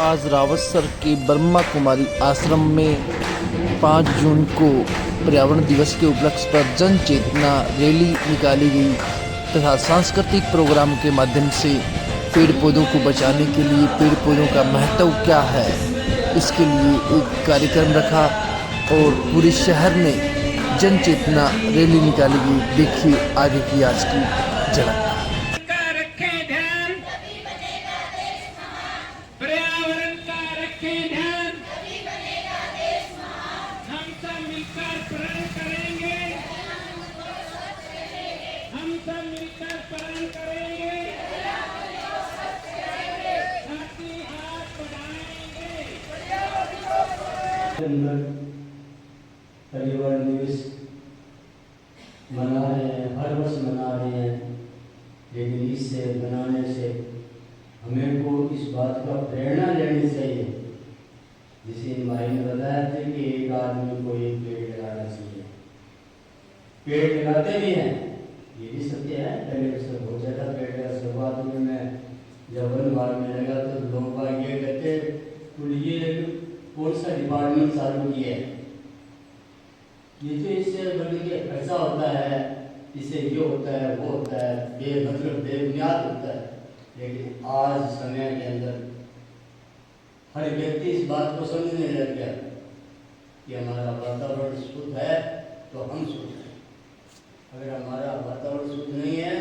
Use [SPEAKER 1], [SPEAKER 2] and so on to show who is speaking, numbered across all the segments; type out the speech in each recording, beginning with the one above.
[SPEAKER 1] आज रावतसर के ब्रह्मा कुमारी आश्रम में 5 जून को पर्यावरण दिवस के उपलक्ष्य पर जन चेतना रैली निकाली गई तथा सांस्कृतिक प्रोग्राम के माध्यम से पेड़ पौधों को बचाने के लिए पेड़ पौधों का महत्व क्या है इसके लिए एक कार्यक्रम रखा और पूरे शहर में जन चेतना रैली निकाली गई। देखिए आगे की आज की झलक।
[SPEAKER 2] पर्यावरण का रखें ध्यान, हम सब मिलकर प्रण करेंगे, हम सब मिलकर प्रण करेंगे, धरती हाथ बढ़ाएंगे।
[SPEAKER 3] पर्यावरण दिवस मना रहे हैं, हर वर्ष मना रहे हैं, लेकिन इससे मनाने से हमें को इस बात का प्रेरणा लेनी चाहिए, जिसे भाई ने बताया था कि एक आदमी को एक पेड़ लगाना चाहिए। पेड़ लगाते भी हैं, ये भी सत्य है। पहले उससे बहुत ज़्यादा पेड़ लगा, शुरुआत में मैं जब वन विभाग में लगा तो लोग ये कहते तो ये कौन सा डिपार्टमेंट चालू किया है, ये तो इससे बल्कि के खर्चा होता है, इससे ये होता है वो होता है, मतलब बेबुनियाद होता है। लेकिन आज समय के अंदर हर व्यक्ति इस बात को समझने लग गया कि हमारा वातावरण शुद्ध है तो हम शुद्ध हैं, अगर हमारा वातावरण शुद्ध नहीं है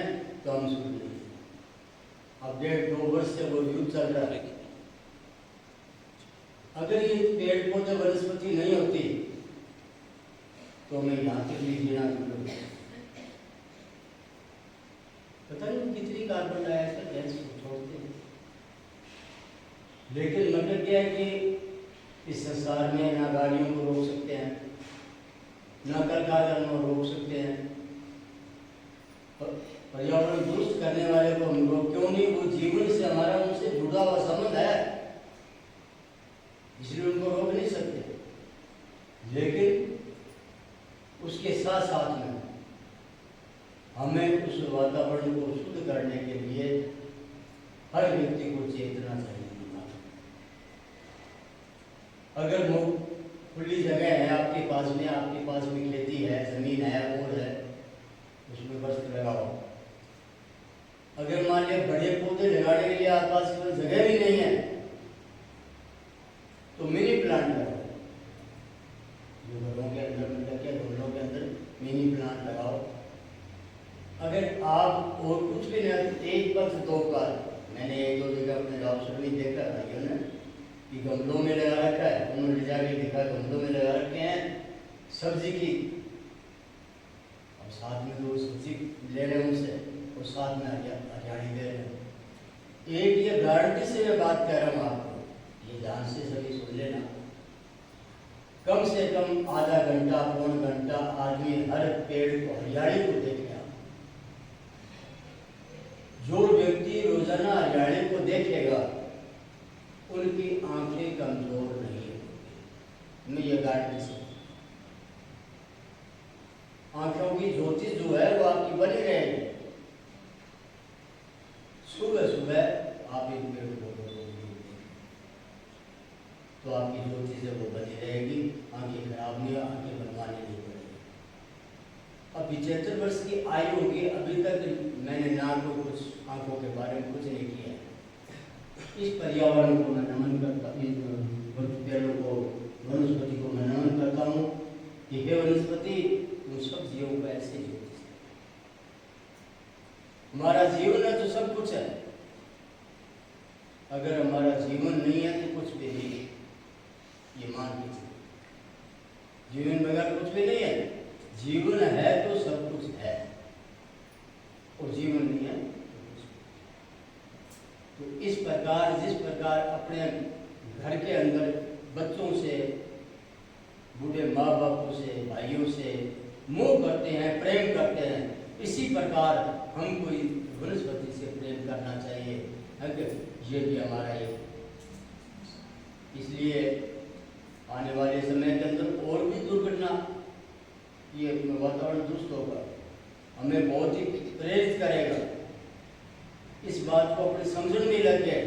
[SPEAKER 3] तो हम शुद्ध नहीं हैं। अब 1.5-2 वर्ष से वो युद्ध चल रहा है। अगर ये पेड़ पौधे वनस्पति नहीं होती तो मैं यहाँ तक भी जीना पता नहीं कितनी कार्बन डाइऑक्साइड गैस छोड़ते हैं। लेकिन मतलब क्या है कि इस संसार में ना गाड़ियों को रोक सकते हैं, ना कारखानों को रोक सकते हैं, पर्यावरण दुरुस्त करने वाले को हम रोक क्यों नहीं? वो जीवन से हमारा उनसे जुड़ा हुआ संबंध है, इसलिए उनको रोक नहीं सकते। लेकिन उसके साथ साथ में हमें उस वातावरण को शुद्ध करने के लिए हर व्यक्ति को चेतना चाहिए। अगर वो खुली जगह है आपके पास में खेती है, जमीन है, और है, उसमें वृक्ष लगाओ। अगर मान लिया बड़े पौधे लगाने के लिए आपके पास कोई जगह भी नहीं है तो मिनी प्लांट लगाओ। जो घरों के अंदर मतलब क्या गमलों के अंदर मिनी प्लांट लगाओ। अगर आप और कुछ भी नहीं, एक पर से 2 बार मैंने 1-2 जगह अपने रावसर में देखा भाइयों ने कि गमलों में लगा रखा है, उन्होंने ले जाके देखा गमलों में लगा रखे हैं सब्जी की, और साथ में वो सब्जी ले रहे हैं उनसे और साथ में हरियाली दे रहे हैं। एक ये गारंटी से मैं बात कर रहा हूँ आपको, ये ध्यान से सभी सुन लेना। कम से कम आधा घंटा 1 घंटा आदमी हर पेड़ को, हरियाली को देखे। जो व्यक्ति रोजाना हरियाली को देखेगा उनकी आंखें कमजोर नहीं होगी। मैं ये गारंटी से, आंखों की ज्योति जो है वो आपकी बनी रहेगी। सुबह सुबह आप एक पेड़ को तो आपकी ज्योति से वो बनी रहेगी, आंखें खराब नहीं, आंखें बनवानी नहीं पड़ेगी। अब 75 वर्ष की आयु होगी, अभी तक मैंने ना तो कुछ आंखों के बारे में कुछ नहीं किया। इस पर्यावरण को मैं नमन करता, पेड़ों को, वनस्पति को मैं नमन करता हूँ कि हे वनस्पति, उन सब जीवों को ऐसे जीवन। हमारा जीवन है तो सब कुछ है, अगर हमारा जीवन नहीं है तो कुछ भी नहीं। ये मान लीजिए, जीवन बगैर कुछ भी नहीं है। जीवन है तो सब कुछ है, और जीवन नहीं है तो इस प्रकार, जिस प्रकार अपने घर के अंदर बच्चों से, बूढ़े माँ बापों से, भाइयों से मोह करते हैं, प्रेम करते हैं, इसी प्रकार हम कोई वनस्पति से प्रेम करना चाहिए। अगर ये भी हमारा ये, इसलिए आने वाले समय के अंदर और भी दुर्घटना, ये वातावरण दुरुस्त होगा, हमें बहुत ही प्रेरित करेगा। इस बात को अपने समझने में लग गए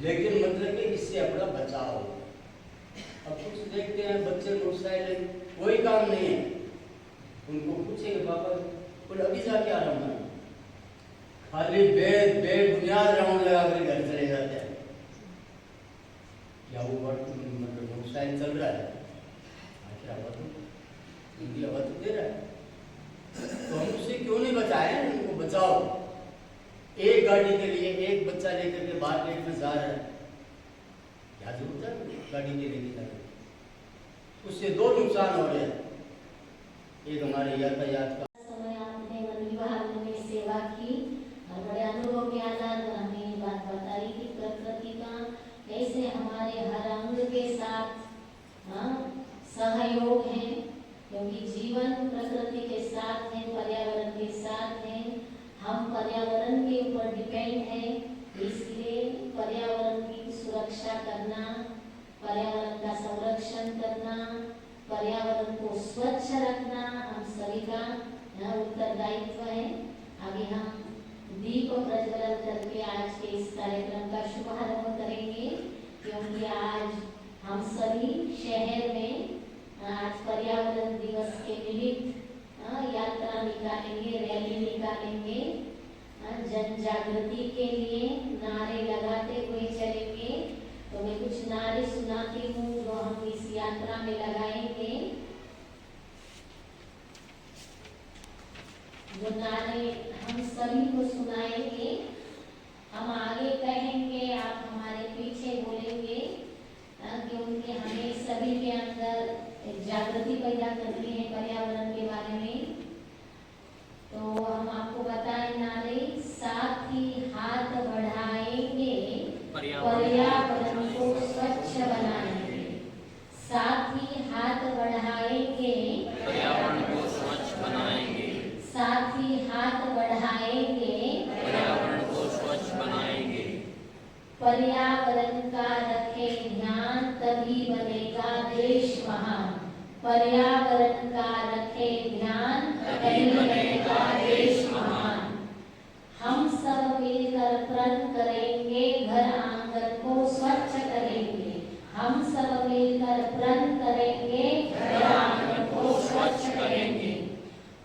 [SPEAKER 3] लेकिन मतलब कि इससे अपना बचाव हो। अब कुछ देखते हैं बच्चे मोटरसाइकिल कोई काम नहीं है, उनको पूछेंगे पापा बोले अभी जाके आ रहा हूँ, खाली बेबुनियाद राउंड लगा कर घर चले जाते हैं। क्या वो मतलब मोटरसाइकिल चल रहा है, आखिर हवा तो इनकी हवा तो दे रहा है, तो हम उससे क्यों नहीं बचाए? उनको बचाओ। एक गाड़ी के लिए एक बच्चा लेकर के मार्केट में जा रहा है, क्या जरूरत है गाड़ी के लेके जाने? उससे दो नुकसान हो रहे हैं, एक हमारे यातायात का
[SPEAKER 4] समय आपने वन विभाग में सेवा की और बड़े अनुभव के आधार पर हमें ये बात बताई कि प्रकृति का कैसे हमारे हर अंग के साथ सहयोग है, क्योंकि जीवन प्रकृति के साथ है, पर्यावरण के साथ है, हम पर्यावरण के ऊपर डिपेंड है। इसलिए पर्यावरण की सुरक्षा करना, पर्यावरण का संरक्षण करना, पर्यावरण को स्वच्छ रखना हम सभी का उत्तरदायित्व है। अभी हम दीप प्रज्वलन करके आज के इस कार्यक्रम का शुभारंभ करेंगे, क्योंकि आज हम सभी शहर में आज पर्यावरण दिवस के निमित्त यात्रा निकालेंगे, रैली निकालेंगे, जन जागृति के लिए नारे लगाते हुए चलेंगे। तो मैं कुछ नारे सुनाती हूँ जो हम इस यात्रा में लगाएंगे। जो नारे हम सभी को सुनाएंगे, हम आगे कहेंगे, आप हमारे पीछे बोलेंगे, क्योंकि हमें सभी के अंदर जागृति पैदा करनी है पर्यावरण के बारे में। तो हम आपको बताएं नारे, साथ ही हाथ बढ़ाएंगे, पर्यावरण को स्वच्छ बनाएंगे। साथ ही हाथ बढ़ाएंगे,
[SPEAKER 5] पर्यावरण को स्वच्छ बनाएंगे।
[SPEAKER 4] साथ ही हाथ बढ़ाएंगे,
[SPEAKER 5] पर्यावरण को स्वच्छ बनाएंगे।
[SPEAKER 4] पर्यावरण का रखें ध्यान, तभी बनेगा देश महान। पर्यावरण का रखें ध्यान, तभी बनेगा देश महान। हम सब मिलकर प्रण करेंगे, घर आंगन को स्वच्छ करेंगे। हम सब मिलकर प्रण करेंगे, घर आंगन को स्वच्छ करेंगे।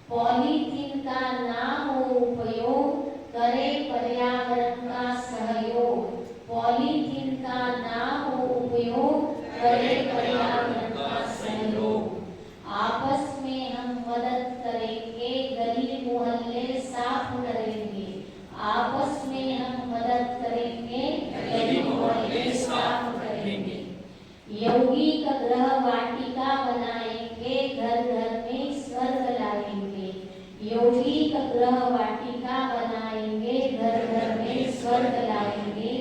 [SPEAKER 4] पॉलीथीन का ना हो उपयोग, करे पर्यावरण का सहयोग। पॉलीथीन का ना हो उपयोग, करे पर्यावरण का सहयोग। आपस में हम मदद करेंगे, गली मोहल्ले साफ करेंगे। आपस में हम मदद करेंगे, गली मोहल्ले साफ करेंगे। यौगिक ग्रह वाटिका बनाएंगे, घर घर में स्वर्ग लाएंगे। यौगिक ग्रह वाटिका बनाएंगे, घर घर में स्वर्ग लाएंगे।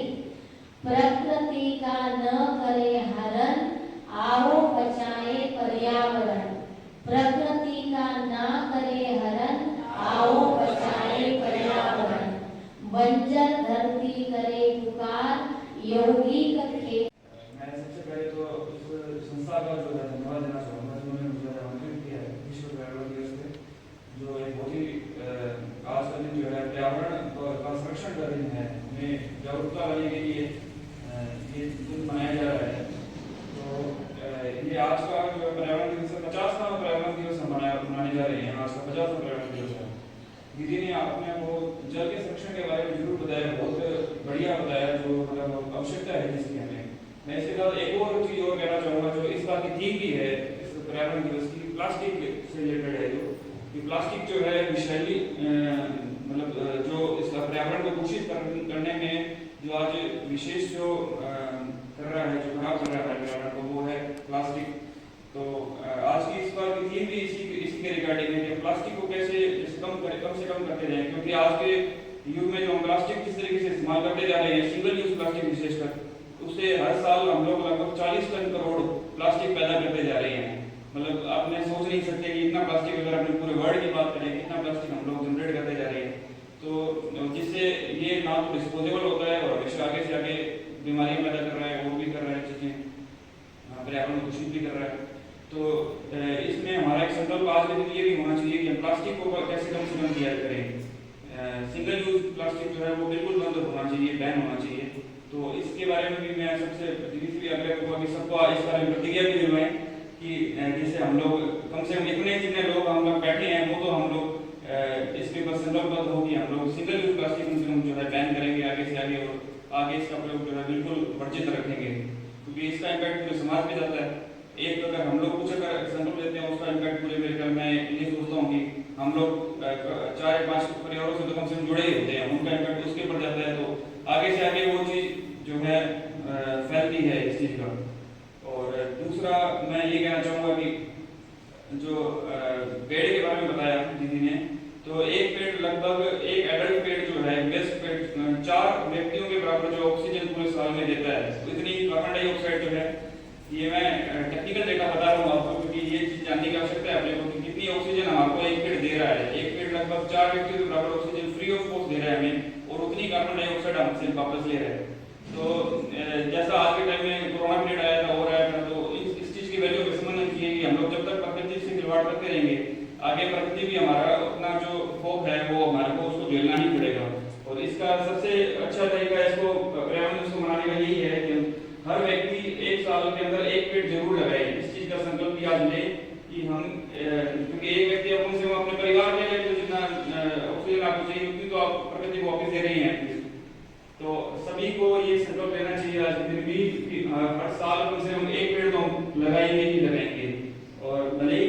[SPEAKER 4] प्रकृति का न करे हरण, आओ बचाए पर्यावरण। प्रकृति का ना करे हरण, आओ बचाए पर्यावरण। बंजर धरती करे पुकार, यौगिक खेत।
[SPEAKER 6] मैं सबसे पहले तो इस संस्था का जो है धन्यवाद देना चाहूँगा, जिन्होंने मुझे आमंत्रित किया है विश्व पर्यावरण दिवस पे, जो एक बहुत ही खास दिन जो है पर्यावरण का संरक्षण का दिन है, हमें जागरूकता लाने के लिए ये दिन मनाया जा रहा है। तो ये आज का जो पर्यावरण दिवस है, 50वां पर्यावरण दिवस हम मनाने जा रहे हैं। आज का 50वां पर्यावरण दिवस है। दीदी ने आपने वो जल के संरक्षण के बारे में जरूर बताया, बहुत बढ़िया बताया, जो मतलब आवश्यकता है जिसकी हमें। मैं इसके साथ एक और चीज और कहना चाहूँगा, जो इस बार की थीम भी है इस पर्यावरण दिवस की, प्लास्टिक से रिलेटेड है। जो कि प्लास्टिक जो है विषैली मतलब जो इसका पर्यावरण को दूषित करने में जो आज विशेष जो कर रहा है, जो खराब कर रहा है पर्यावरण को, वो है प्लास्टिक। तो आज की इस बार की थीम भी इसी के रिगार्डिंग है कि प्लास्टिक को कैसे कम से कम करते जाएं, क्योंकि आज के युग में जो हम प्लास्टिक किस तरीके से इस्तेमाल करते जा रहे हैं, सिंगल यूज प्लास्टिक विशेषकर, उससे हर साल हम लोग लगभग 40 टन करोड़ प्लास्टिक पैदा करते जा रहे हैं। मतलब आप मैं सोच नहीं सकते कि इतना प्लास्टिक, अगर अपने पूरे वर्ल्ड की बात करें, कितना प्लास्टिक हम लोग जनरेट करते जा रहे हैं। तो जिससे ये ना तो डिस्पोजेबल होता है और हमेशा आगे से आगे बीमारियां पैदा कर रहा है, और भी कर रहा है चीजें, पर्यावरण दूषित भी कर रहा है। तो इसमें हमारा एक संकल्प आज के दिन ये भी होना चाहिए कि हम प्लास्टिक को कैसे कम से कम किया करें। सिंगल यूज प्लास्टिक जो है वो बिल्कुल बंद होना चाहिए, बैन होना चाहिए। तो इसके बारे में भी मैं सबसे दीदी से भी आग्रह करूँगा कि सबको इस बारे में प्रतिक्रिया भी दिलवाएं कि जैसे हम लोग कम से कम इतने जितने लोग हम लोग बैठे हैं वो तो हम लोग इसके ऊपर संकल्पबद्ध हो कि हम लोग सिंगल यूज प्लास्टिक कम से कम जो है बैन करेंगे आगे से आगे, और आगे इसका प्रयोग जो है बिल्कुल वर्जित रखेंगे, क्योंकि इसका इम्पैक्ट पूरे समाज पे जाता है। एक तो अगर हम लोग कुछ अगर संकल्प लेते हैं उसका इम्पैक्ट पूरे मेरे ख्याल में ये सोचता हूँ कि हम लोग 4-5 परिवारों से तो कम से कम जुड़े ही होते हैं, उनका इम्पैक्ट उसके ऊपर जाता है, तो आगे से आगे वो चीज़ जो है फैलती है इस चीज़ का। और दूसरा मैं ये कहना चाहूँगा कि जो पेड़ के बारे में बताया दीदी ने, तो एक पेड़ लगभग एक एडल्ट पेड़ जो है बेस्ट पेड़ 4 व्यक्तियों के बराबर जो ऑक्सीजन पूरे साल में देता है, तो इतनी कार्बन डाइऑक्साइड जो है, ये मैं टेक्निकल डेटा बता रहा हूँ आपको क्योंकि ये चीज़ जानने की आवश्यकता है अपने को कि कितनी ऑक्सीजन हमको एक पेड़ दे रहा है। एक पेड़ लगभग 4 व्यक्तियों के बराबर ऑक्सीजन फ्री ऑफ कॉस्ट दे रहा है हमें, और उतनी कार्बन डाइऑक्साइड हमसे वापस ले रहा है। तो जैसा आज के टाइम में कोरोना पीरियड आया था और आया था, तो इस चीज़ की वैल्यू को समझना चाहिए कि हम लोग जब तक प्रकृति से खिलवाड़ करते रहेंगे, आगे प्रकृति भी हमारा अपना जो खौफ है वो हमारे को उसको झेलना ही पड़ेगा। और इसका सबसे अच्छा तरीका इसको पर्यावरण दिवस को मनाने का यही है कि हर व्यक्ति 1 साल के अंदर एक पेड़ जरूर लगाए। इस चीज का संकल्प भी आज लें कि हम क्योंकि एक व्यक्ति अपन से अपने परिवार के लिए तो जितना ऑक्सीजन आपको चाहिए उतनी तो आप प्रकृति को वापस दे रहे हैं, तो सभी को ये संकल्प लेना चाहिए आज के दिन भी कि हर साल कम से कम एक पेड़ तो लगाएंगे ही लगाएंगे। और भले ही